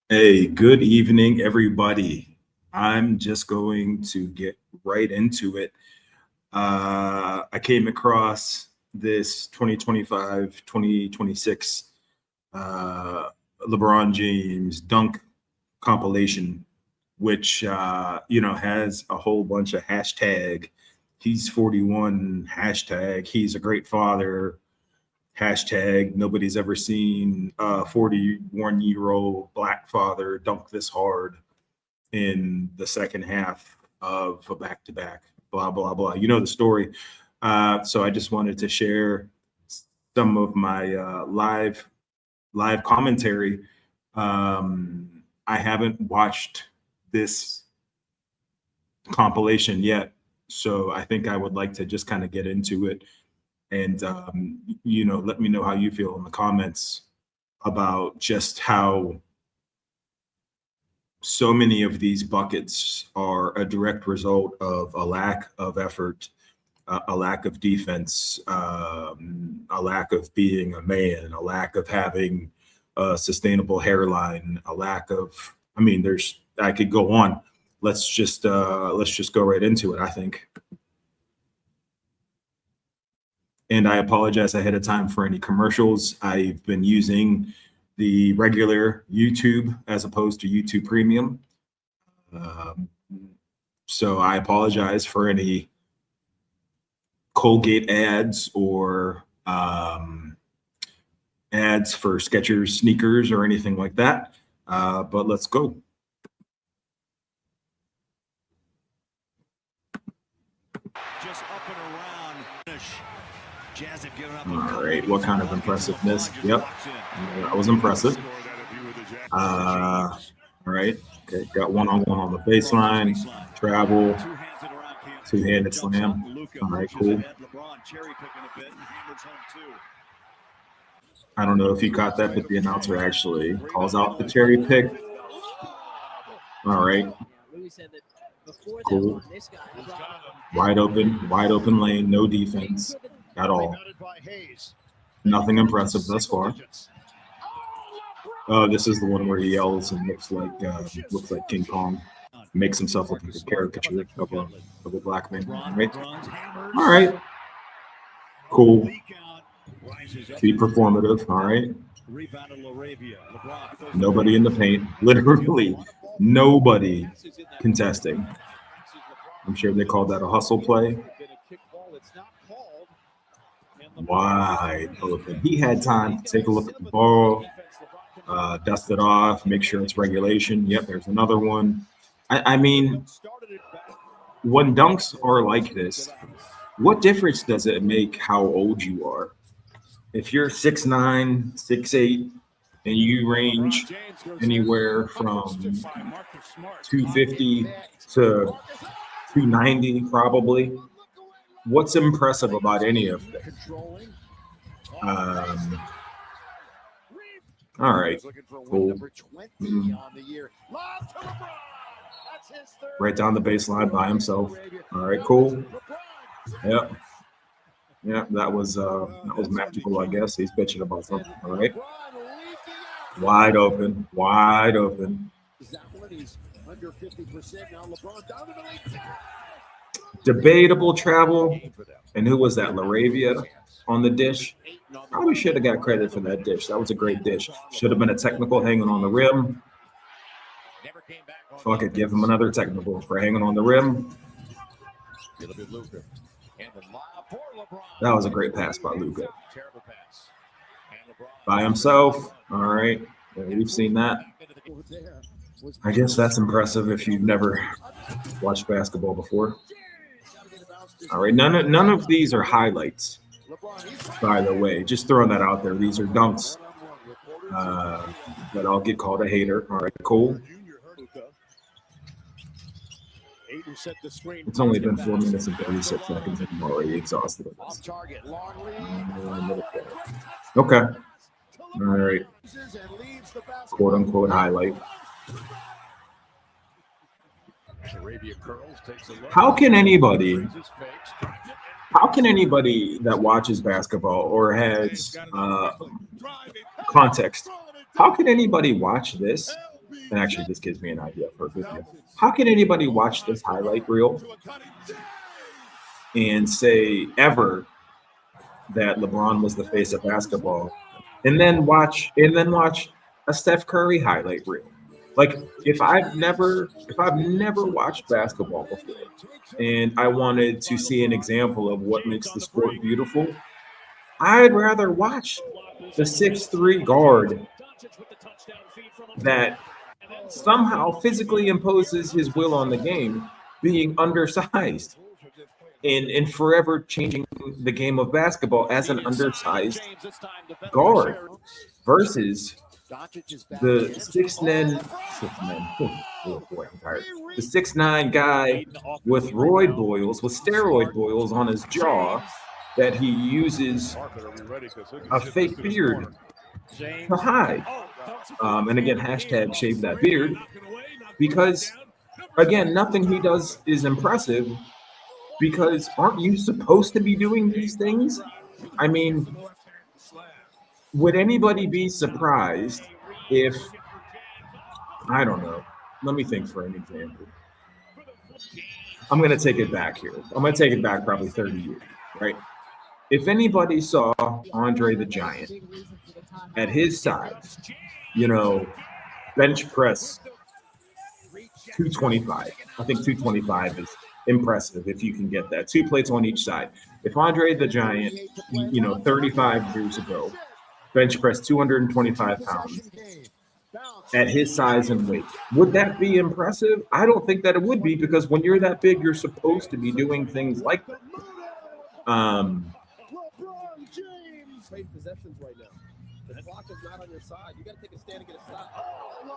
Hey, good evening, everybody. I'm just going to get right into it. I came across this 2025 2026 uh, LeBron James dunk compilation, which, has a whole bunch of hashtag he's 41, hashtag he's a great father, hashtag nobody's ever seen a 41-year-old black father dunk this hard in the second half of a back-to-back, blah blah blah. You know the story. So I just wanted to share some of my live commentary. I haven't watched this compilation yet, so I think I would like to just kind of get into it and let me know how you feel in the comments about just how so many of these buckets are a direct result of a lack of effort, a lack of defense, a lack of being a man, a lack of having a sustainable hairline, a lack of. I mean, there's. I could go on. Let's just go right into it, I think. And I apologize ahead of time for any commercials. I've been using the regular YouTube as opposed to YouTube Premium. Um, so I apologize for any Colgate ads or ads for Skechers sneakers or anything like that. But let's go. Just up and around. Jazz have given up All right, what kind of impressiveness? Yep, that was impressive. All right, okay, got one-on-one on the baseline, travel, two-handed slam. All right, cool. I don't know if you caught that, but the announcer actually calls out the cherry pick. All right, cool. Wide open lane, no defense at all. Nothing impressive thus far. This is the one where he yells and looks like King Kong. Makes himself look like a caricature of a black man. Right? All right. Cool. Be performative. All right. Nobody in the paint. Literally nobody contesting. I'm sure they called that a hustle play. Wide open. He had time to take a look at the ball, dust it off, make sure it's regulation. Yep, there's another one. I mean, when dunks are like this, what difference does it make how old you are? If you're 6'9", 6'8", and you range anywhere from 250 to 290 probably, what's impressive about any of this? All right, cool. Right down the baseline by himself. All right, cool. Yep. Yeah, that was magical, I guess. He's bitching about something. All right. Wide open. Debatable travel. And who was that? Laravia on the dish. Probably should have got credit for that dish. That was a great dish. Should have been a technical hanging on the rim. Fuck it, give him another technical for hanging on the rim. That was a great pass by Luka. By himself. All right. Yeah, we've seen that. I guess that's impressive if you've never watched basketball before. All right. None of these are highlights, by the way. Just throwing that out there. These are dunks. But I'll get called a hater. All right, cool. It's only been 4 minutes and 36 seconds, and I'm already exhausted. Okay. All right. Quote unquote highlight. How can anybody that watches basketball or has context, how can anybody watch this And actually, this gives me an idea for a video. How can anybody watch this highlight reel and say ever that LeBron was the face of basketball, and then watch a Steph Curry highlight reel? Like if I've never watched basketball before and I wanted to see an example of what makes the sport beautiful, I'd rather watch the 6'3" guard that somehow physically imposes his will on the game being undersized and forever changing the game of basketball as an undersized guard versus the 6'9", oh boy, I'm tired. The 6'9" guy with steroid boils on his jaw that he uses a fake beard to hide. And again, hashtag shave that beard, because again, nothing he does is impressive, because aren't you supposed to be doing these things? I mean, would anybody be surprised if, I don't know, let me think for an example. I'm going to take it back here. I'm going to take it back probably 30 years, right? If anybody saw Andre the Giant at his size, bench press 225. I think 225 is impressive if you can get that. 2 plates on each side. If Andre the Giant, 35 years ago, bench press 225 pounds at his size and weight, would that be impressive? I don't think that it would be, because when you're that big, you're supposed to be doing things like that.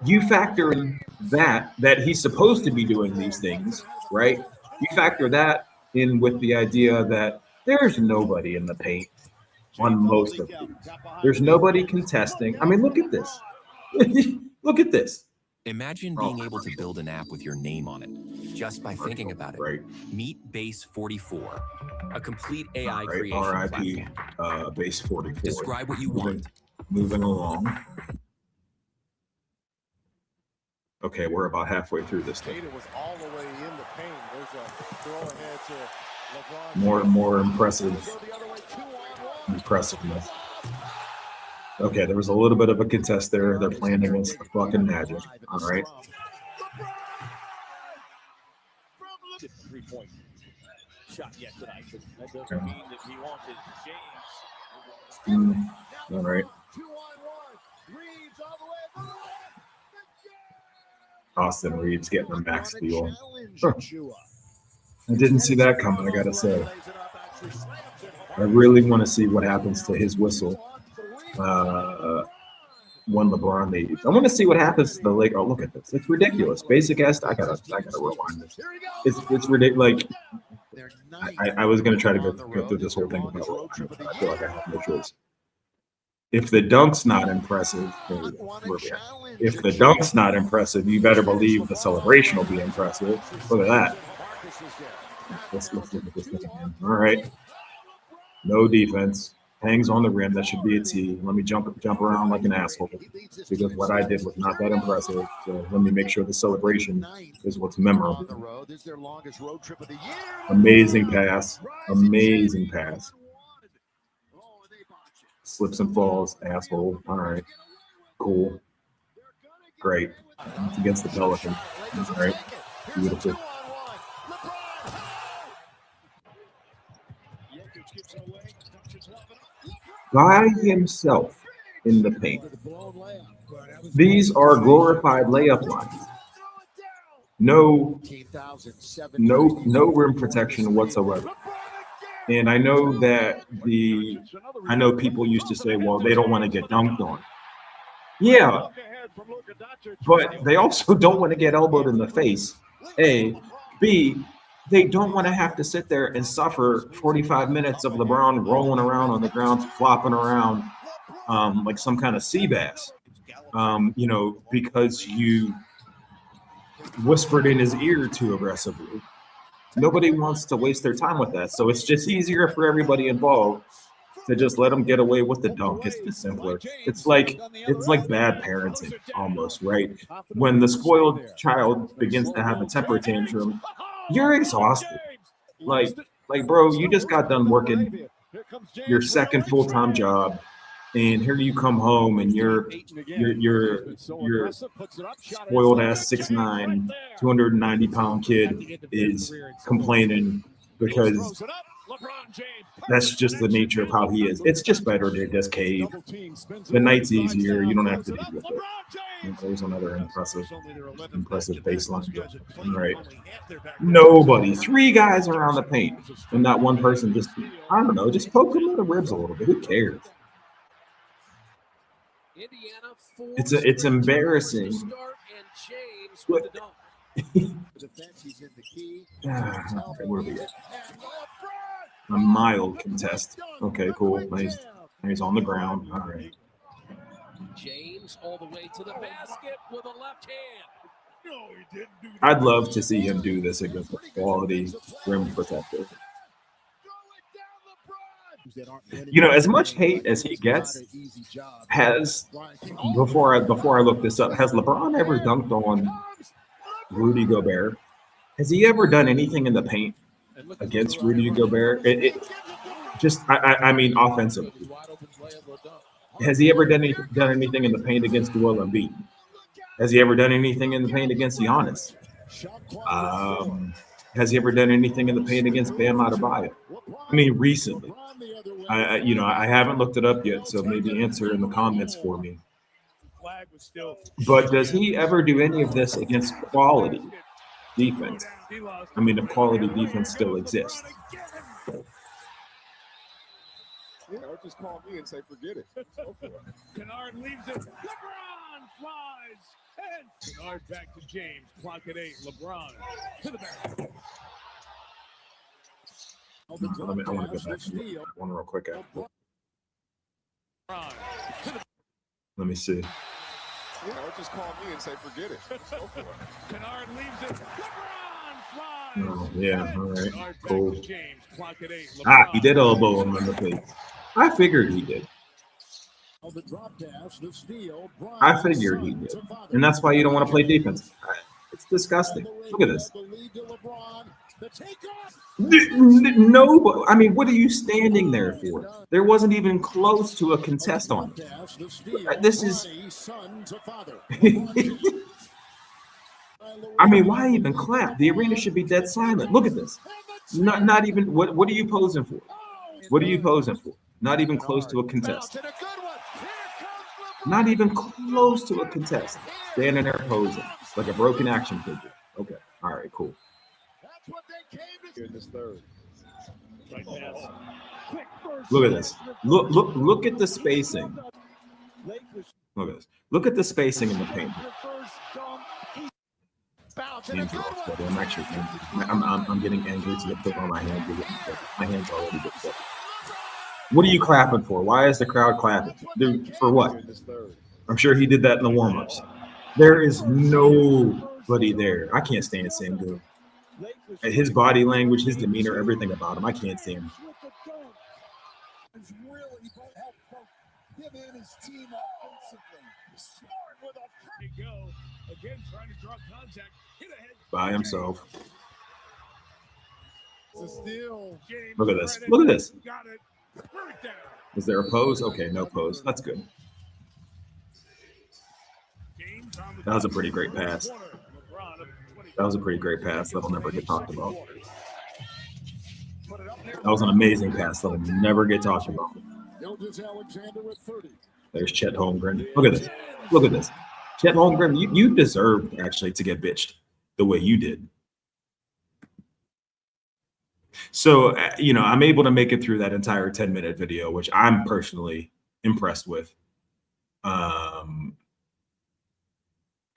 You factor in that he's supposed to be doing these things, right? You factor that in with the idea that there's nobody in the paint on most of these. There's nobody contesting. I mean, look at this. Look at this. Imagine being able to build an app with your name on it just by thinking about it. Right. Meet Base 44, a complete AI Right. creation RIP platform. Base 44. Describe what you want. Moving along. Okay, we're about halfway through this thing. More and more impressiveness. Okay, there was a little bit of a contest there. They're playing against the fucking Magic. All right. Okay. All right. Austin Reeves getting a max deal. Huh. I didn't see that coming, I gotta say. I really want to see what happens to his whistle when LeBron leaves. I want to see what happens to the Lakers. Oh, look at this! It's ridiculous. Basic ass. I gotta rewind this. It's ridiculous. Like I was gonna try to go through this whole thing about rewind, but I feel like I have no choice. If the dunk's not impressive, if the dunk's not impressive, you better believe the celebration will be impressive. Look at that. Let's look at this thing again. All right. No defense. Hangs on the rim. That should be a T. Let me jump around like an asshole, because what I did was not that impressive. So let me make sure the celebration is what's memorable. Amazing pass. Amazing pass. Slips and falls. Asshole. All right. Cool. Great. It's against the Pelicans. That's great. Beautiful. By himself in the paint. These are glorified layup lines. No rim protection whatsoever. And I know that people used to say, well, they don't want to get dunked on. Yeah, but they also don't want to get elbowed in the face. A. B. They don't want to have to sit there and suffer 45 minutes of LeBron rolling around on the ground, flopping around like some kind of sea bass, because you whispered in his ear too aggressively. Nobody wants to waste their time with that. So it's just easier for everybody involved to just let him get away with the dunk. It's just simpler. It's like bad parenting almost, right? When the spoiled child begins to have a temper tantrum, you're exhausted. Like, bro, you just got done working your second full-time job, and here you come home and you're spoiled ass 6'9", 290-pound kid is complaining because that's just the nature of how he is. It's just better to just cave. The night's easier. You don't have to deal with it. And there's another impressive baseline. All right. Nobody. 3 guys around the paint. And not one person just, I don't know, just poke him in the ribs a little bit. Who cares? It's embarrassing. What are we at? A mild contest. Okay, cool. Nice. He's on the ground. All right. James all the way to the basket with a left hand. I'd love to see him do this against a quality rim protector. You know, as much hate as he gets, before I look this up, has LeBron ever dunked on Rudy Gobert? Has he ever done anything in the paint against Rudy Gobert? I mean, offensively. Has he ever done anything in the paint against Joel Embiid? Has he ever done anything in the paint against Giannis? Has he ever done anything in the paint against Bam Adebayo? I mean, recently. I haven't looked it up yet, so maybe answer in the comments for me. But does he ever do any of this against quality defense? I mean, the quality defense still exists. Or just call me and say, forget it. Kennard leaves it. LeBron flies. And Kennard back to James. Clock at 8. LeBron to the back. I want to go back to one real quick. Let me see. Or just call me and say, forget it. Kennard leaves it. LeBron flies. Oh, yeah. All right. Cool. James. Clock at 8. He did elbow him in the face. I figured he did. I figured he did. And that's why you don't want to play defense. It's disgusting. Look at this. No, I mean, what are you standing there for? There wasn't even close to a contest on it. This is. I mean, why even clap? The arena should be dead silent. Look at this. Not even. What are you posing for? What are you posing for? Not even close to a contest. Not even close to a contest. Standing there posing like a broken action figure. Okay. All right. Cool. In this third. Look at this. Look at the spacing. Look at this. Look at the spacing in the paint. I'm actually angry. I'm getting angry to the point where my hands already get sick. What are you clapping for? Why is the crowd clapping? Dude, for what? I'm sure he did that in the warm-ups. There is nobody there. I can't stand Sengun. His body language, his demeanor, everything about him. I can't stand him. By himself. Look at this. Look at this. Is there a pose? Okay, no pose. That's good. That was a pretty great pass. That was a pretty great pass that'll never get talked about. That was an amazing pass that'll never get talked about. There's Chet Holmgren. Look at this. Look at this. Chet Holmgren, you deserved actually to get bitched the way you did. So, I'm able to make it through that entire 10-minute video, which I'm personally impressed with.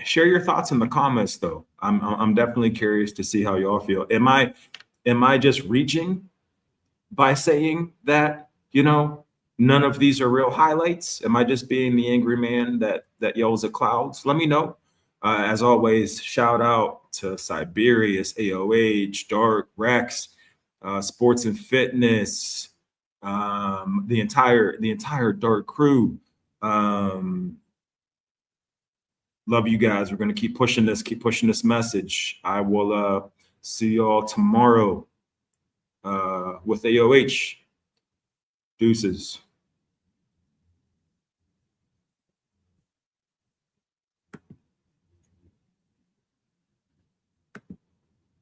Share your thoughts in the comments, though. I'm definitely curious to see how y'all feel. Am I just reaching by saying that, none of these are real highlights? Am I just being the angry man that yells at clouds? Let me know. As always, shout out to Siberius, AOH, Dark, Rex, Sports and Fitness, the entire Dark crew. Love you guys. We're going to keep pushing this message. I will see y'all tomorrow with AOH. Deuces.